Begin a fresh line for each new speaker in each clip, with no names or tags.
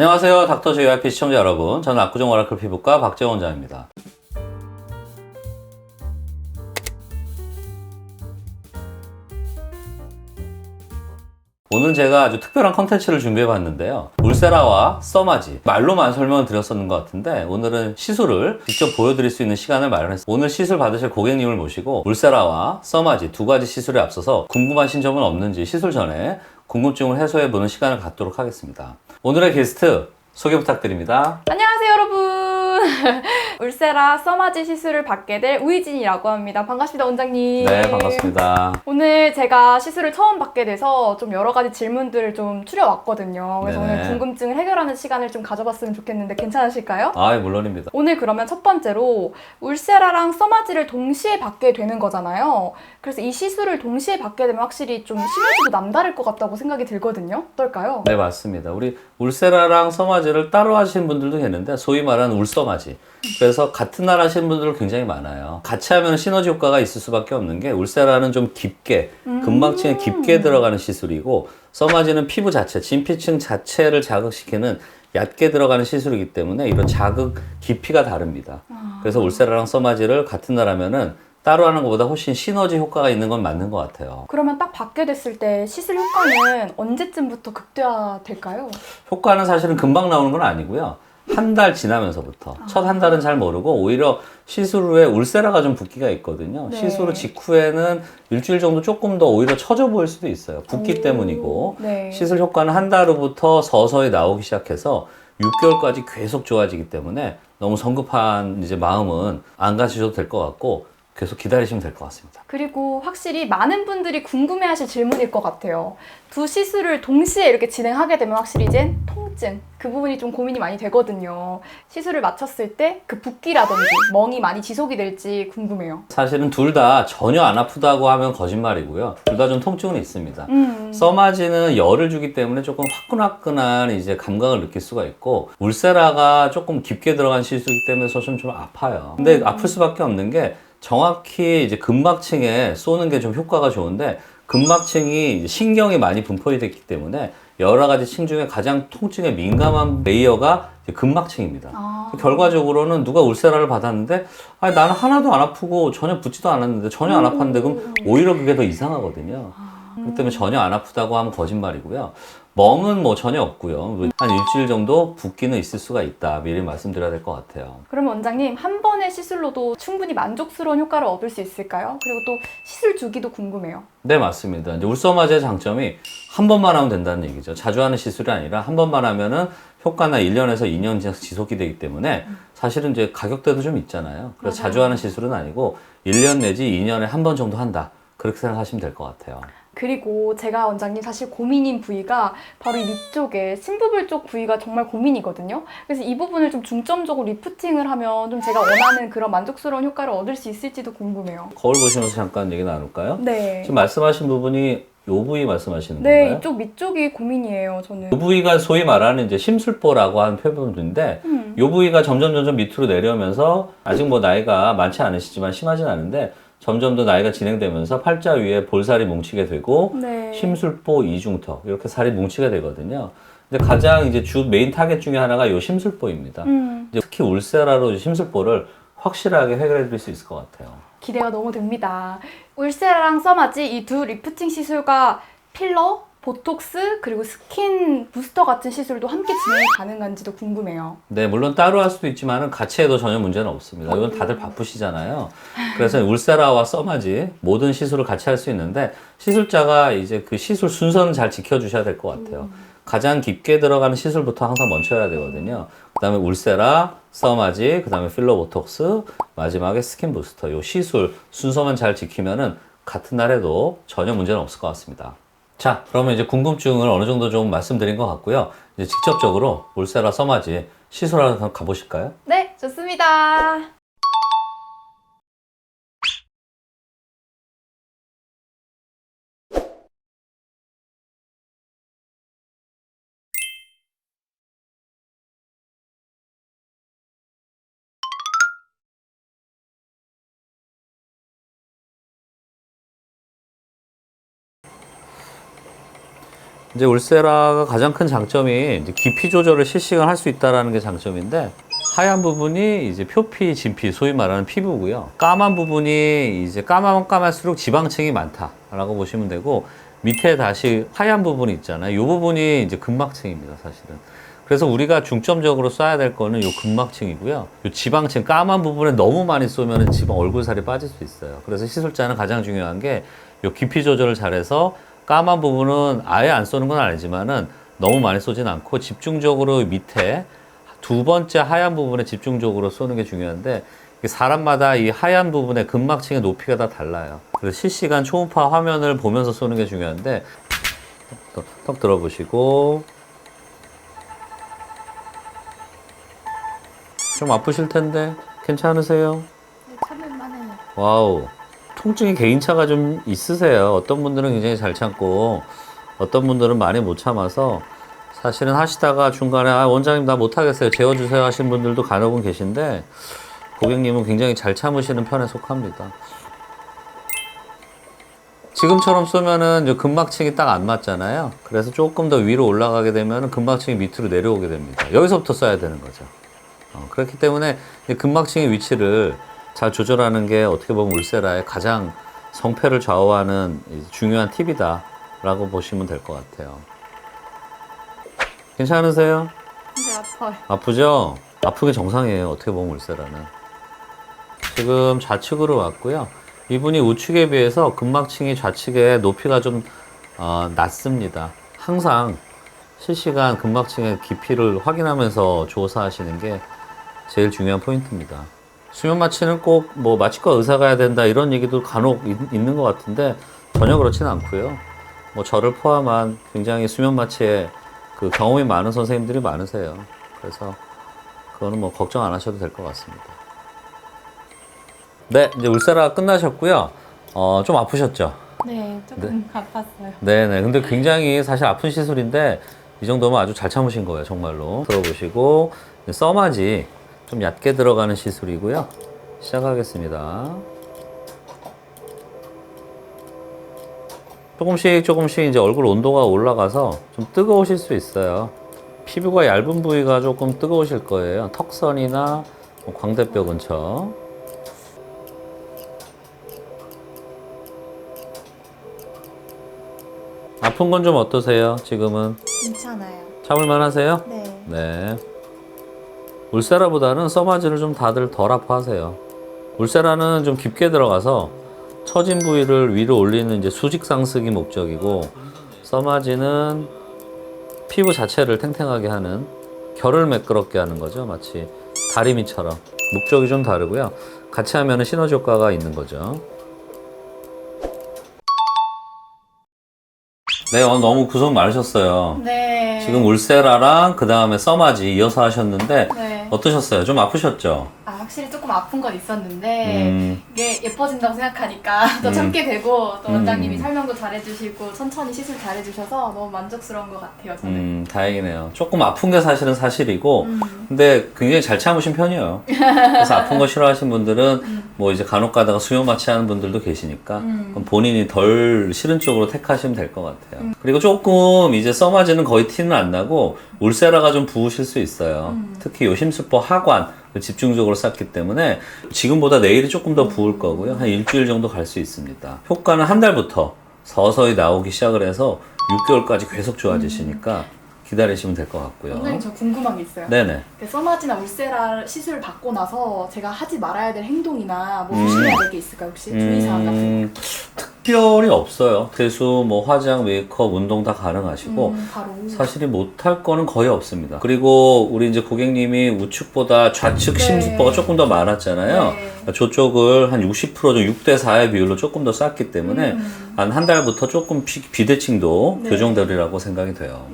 안녕하세요. 닥터 JYP 시청자 여러분. 저는 압구정 오라클 피부과 박재원 원장입니다. 오늘 제가 아주 특별한 컨텐츠를 준비해 봤는데요. 울세라와 써마지, 말로만 설명을 드렸었는 것 같은데 오늘은 시술을 직접 보여드릴 수 있는 시간을 마련했습니다. 오늘 시술 받으실 고객님을 모시고 울세라와 써마지 두 가지 시술에 앞서서 궁금하신 점은 없는지 시술 전에 궁금증을 해소해 보는 시간을 갖도록 하겠습니다. 오늘의 게스트 소개 부탁드립니다.
안녕하세요 여러분. 울세라 써마지 시술을 받게 될 우희진이라고 합니다. 반갑습니다 원장님.
네, 반갑습니다.
오늘 제가 시술을 처음 받게 돼서 좀 여러 가지 질문들을 좀 추려왔거든요. 그래서
네네.
오늘 궁금증을 해결하는 시간을 좀 가져봤으면 좋겠는데 괜찮으실까요?
아, 물론입니다.
오늘 그러면 첫 번째로 울세라랑 써마지를 동시에 받게 되는 거잖아요. 그래서 이 시술을 동시에 받게 되면 확실히 좀 시너지도 남다를 것 같다고 생각이 들거든요. 어떨까요?
네, 맞습니다. 우리 울세라랑 써마지를 따로 하시는 분들도 계는데 소위 말하는 울써마지. 그래서 같은 날 하시는 분들은 굉장히 많아요. 같이 하면 시너지 효과가 있을 수밖에 없는 게 울세라는 좀 깊게, 근막층에 깊게 들어가는 시술이고 써마지는 피부 자체, 진피층 자체를 자극시키는 얕게 들어가는 시술이기 때문에 이런 자극 깊이가 다릅니다. 그래서 울세라랑 써마지를 같은 날 하면은 따로 하는 것보다 훨씬 시너지 효과가 있는 건 맞는 것 같아요.
그러면 딱 받게 됐을 때 시술 효과는 언제쯤부터 극대화될까요?
효과는 사실은 금방 나오는 건 아니고요. 한 달 지나면서부터. 첫 한 달은 잘 모르고 오히려 시술 후에 울세라가 좀 붓기가 있거든요.
네.
시술 직후에는 일주일 정도 조금 더 오히려 처져 보일 수도 있어요. 붓기
오,
때문이고.
네.
시술 효과는 한 달 후부터 서서히 나오기 시작해서 6개월까지 계속 좋아지기 때문에 너무 성급한 이제 마음은 안 가지셔도 될 것 같고 계속 기다리시면 될 것 같습니다.
그리고 확실히 많은 분들이 궁금해하실 질문일 것 같아요. 두 시술을 동시에 이렇게 진행하게 되면 확실히 이젠 통증, 그 부분이 좀 고민이 많이 되거든요. 시술을 마쳤을 때 그 붓기라든지 멍이 많이 지속이 될지 궁금해요.
사실은 둘 다 전혀 안 아프다고 하면 거짓말이고요. 둘 다 좀 통증은 있습니다. 써마지는 열을 주기 때문에 조금 화끈화끈한 이제 감각을 느낄 수가 있고 울세라가 조금 깊게 들어간 시술이기 때문에 좀 아파요. 근데 아플 수밖에 없는 게 정확히 이제 근막층에 쏘는 게 좀 효과가 좋은데 근막층이 이제 신경이 많이 분포이 됐기 때문에 여러 가지 층 중에 가장 통증에 민감한 레이어가 이제 근막층입니다. 결과적으로는 누가 울세라를 받았는데 아니, 나는 하나도 안 아프고 전혀 붓지도 않았는데 전혀 안 아팠는데 그럼 오히려 그게 더 이상하거든요. 그렇기 때문에 전혀 안 아프다고 하면 거짓말이고요. 멍은 뭐 전혀 없고요. 한 일주일 정도 붓기는 있을 수가 있다. 미리 말씀드려야 될 것 같아요.
그러면 원장님, 한 번의 시술로도 충분히 만족스러운 효과를 얻을 수 있을까요? 그리고 또 시술 주기도 궁금해요.
네, 맞습니다. 이제 울써마지의 장점이 한 번만 하면 된다는 얘기죠. 자주 하는 시술이 아니라 한 번만 하면은 효과나 1년에서 2년 지속이 되기 때문에 사실은 이제 가격대도 좀 있잖아요. 그래서
맞아요.
자주 하는 시술은 아니고 1년 내지 2년에 한 번 정도 한다. 그렇게 생각하시면 될 것 같아요.
그리고 제가 원장님 사실 고민인 부위가 바로 이 위쪽에 심부볼 쪽 부위가 정말 고민이거든요. 그래서 이 부분을 좀 중점적으로 리프팅을 하면 좀 제가 원하는 그런 만족스러운 효과를 얻을 수 있을지도 궁금해요.
거울 보시면서 잠깐 얘기 나눌까요?
네.
지금 말씀하신 부분이 요 부위 말씀하시는
네,
건가요?
이쪽 위쪽이 고민이에요, 저는.
이 부위가 소위 말하는 이제 심술보라고 하는 표현인데 이 부위가 점점 밑으로 내려오면서 아직 뭐 나이가 많지 않으시지만 심하진 않은데 점점 더 나이가 진행되면서 팔자 위에 볼살이 뭉치게 되고
네.
심술보 이중턱 이렇게 살이 뭉치게 되거든요. 근데 가장 이제 주 메인 타겟 중에 하나가 요 심술보입니다. 이제 특히 울세라로 심술보를 확실하게 해결해 드릴 수 있을 것 같아요.
기대가 너무 됩니다. 울세라랑 써마지 이 두 리프팅 시술과 필러, 보톡스, 그리고 스킨 부스터 같은 시술도 함께 진행이 가능한지도 궁금해요.
네, 물론 따로 할 수도 있지만 같이 해도 전혀 문제는 없습니다. 이건 다들 바쁘시잖아요. 그래서 울세라와 써마지 모든 시술을 같이 할 수 있는데 시술자가 이제 그 시술 순서는 잘 지켜주셔야 될 것 같아요. 가장 깊게 들어가는 시술부터 항상 먼저 해야 되거든요. 그 다음에 울세라, 써마지, 그 다음에 필러 보톡스, 마지막에 스킨 부스터. 요 시술 순서만 잘 지키면은 같은 날 해도 전혀 문제는 없을 것 같습니다. 자, 그러면 이제 궁금증을 어느 정도 좀 말씀드린 것 같고요. 이제 직접적으로 울세라, 써마지 시술하러 가보실까요?
네, 좋습니다.
이제 울세라가 가장 큰 장점이 이제 깊이 조절을 실시간 할 수 있다라는 게 장점인데, 하얀 부분이 이제 표피, 진피, 소위 말하는 피부고요. 까만 부분이 이제 까만까만수록 지방층이 많다라고 보시면 되고, 밑에 다시 하얀 부분이 있잖아요. 이 부분이 이제 근막층입니다, 사실은. 그래서 우리가 중점적으로 쏴야 될 거는 이 근막층이고요. 이 지방층, 까만 부분에 너무 많이 쏘면 지방 얼굴살이 빠질 수 있어요. 그래서 시술자는 가장 중요한 게 이 깊이 조절을 잘해서 까만 부분은 아예 안 쏘는 건 아니지만은 너무 많이 쏘진 않고 집중적으로 밑에 두 번째 하얀 부분에 집중적으로 쏘는 게 중요한데, 사람마다 이 하얀 부분의 근막층의 높이가 다 달라요. 그래서 실시간 초음파 화면을 보면서 쏘는 게 중요한데, 턱 들어보시고, 좀 아프실 텐데 괜찮으세요?
네, 참을만해요.
와우. 통증이 개인차가 좀 있으세요. 어떤 분들은 굉장히 잘 참고 어떤 분들은 많이 못 참아서, 사실은 하시다가 중간에 원장님 나 못하겠어요 재워주세요 하시는 분들도 간혹은 계신데, 고객님은 굉장히 잘 참으시는 편에 속합니다. 지금처럼 쏘면은 이제 근막층이 딱 안 맞잖아요. 그래서 조금 더 위로 올라가게 되면 근막층이 밑으로 내려오게 됩니다. 여기서부터 쏴야 되는 거죠. 그렇기 때문에 근막층의 위치를 잘 조절하는 게 어떻게 보면 울세라의 가장 성패를 좌우하는 중요한 팁이다 라고 보시면 될 것 같아요. 괜찮으세요?
근데 아파요.
아프죠? 아프게 정상이에요, 어떻게 보면 울세라는. 지금 좌측으로 왔고요. 이분이 우측에 비해서 근막층이 좌측에 높이가 좀 낮습니다. 항상 실시간 근막층의 깊이를 확인하면서 조사하시는 게 제일 중요한 포인트입니다. 수면 마취는 꼭 뭐 마취과 의사가 해야 된다 이런 얘기도 간혹 있는 것 같은데, 전혀 그렇지는 않고요. 뭐 저를 포함한 굉장히 수면 마취에 그 경험이 많은 선생님들이 많으세요. 그래서 그거는 뭐 걱정 안 하셔도 될 것 같습니다. 네, 이제 울세라 끝나셨고요. 좀 아프셨죠?
네, 조금 아팠어요.
네네. 근데 굉장히 사실 아픈 시술인데, 이 정도면 아주 잘 참으신 거예요, 정말로. 들어보시고, 써마지 좀 얕게 들어가는 시술이고요. 시작하겠습니다. 조금씩 이제 얼굴 온도가 올라가서 좀 뜨거우실 수 있어요. 피부가 얇은 부위가 조금 뜨거우실 거예요. 턱선이나 광대뼈 근처. 아픈 건 좀 어떠세요, 지금은?
괜찮아요.
참을만 하세요?
네.
네. 울세라보다는 써마지를 좀 다들 덜 아파하세요. 울세라는 좀 깊게 들어가서 처진 부위를 위로 올리는 이제 수직 상승이 목적이고, 써마지는 피부 자체를 탱탱하게 하는, 결을 매끄럽게 하는 거죠. 마치 다리미처럼. 목적이 좀 다르고요. 같이 하면 시너지 효과가 있는 거죠. 네, 오늘 너무 구성 많으셨어요.
네.
지금 울세라랑 그 다음에 써마지 이어서 하셨는데,
네.
어떠셨어요? 좀 아프셨죠?
확실히 조금 아픈 건 있었는데 이게 예뻐진다고 생각하니까 더 참게 되고, 또 원장님이 설명도 잘해주시고 천천히 시술 잘해주셔서 너무 만족스러운 것 같아요, 저는.
다행이네요. 조금 아픈 게 사실은 사실이고, 근데 굉장히 잘 참으신 편이에요. 그래서 아픈 거 싫어하시는 분들은 뭐 이제 간혹 가다가 수면 마취하는 분들도 계시니까, 그럼 본인이 덜 싫은 쪽으로 택하시면 될 것 같아요. 그리고 조금 이제 써마지는 거의 티는 안 나고, 울세라가 좀 부으실 수 있어요. 특히 요 심수포 하관, 집중적으로 쌌기 때문에 지금보다 내일이 조금 더 부을 거고요. 한 일주일 정도 갈 수 있습니다. 효과는 한 달부터 서서히 나오기 시작을 해서 6개월까지 계속 좋아지시니까 기다리시면 될 것 같고요.
원장님, 저 궁금한 게 있어요.
네네.
써마지나 울세라 시술 받고 나서 제가 하지 말아야 될 행동이나 뭐 조심해야 될 게 있을까요, 혹시? 주의사항 같은 거?
특별히 없어요. 세수, 뭐 화장, 메이크업, 운동 다 가능하시고,
바로.
사실이 못할 거는 거의 없습니다. 그리고 우리 이제 고객님이 우측보다 좌측
네.
심수포가 조금 더 많았잖아요.
네.
저쪽을 한 60% 좀 6대4의 비율로 조금 더 쌌기 때문에 한 달부터 조금 비대칭도
네.
교정되리라고 생각이 돼요.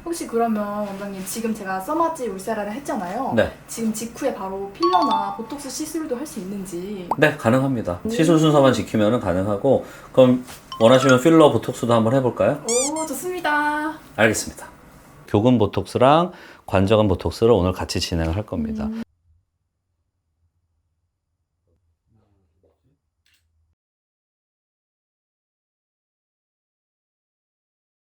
혹시 그러면 원장님, 지금 제가 써마지 울세라를 했잖아요.
네.
지금 직후에 바로 필러나 보톡스 시술도 할 수 있는지.
네, 가능합니다. 시술 순서만 지키면 가능하고, 그럼 원하시면 필러, 보톡스도 한번 해볼까요?
오, 좋습니다.
알겠습니다. 교근 보톡스랑 관절간 보톡스를 오늘 같이 진행을 할 겁니다.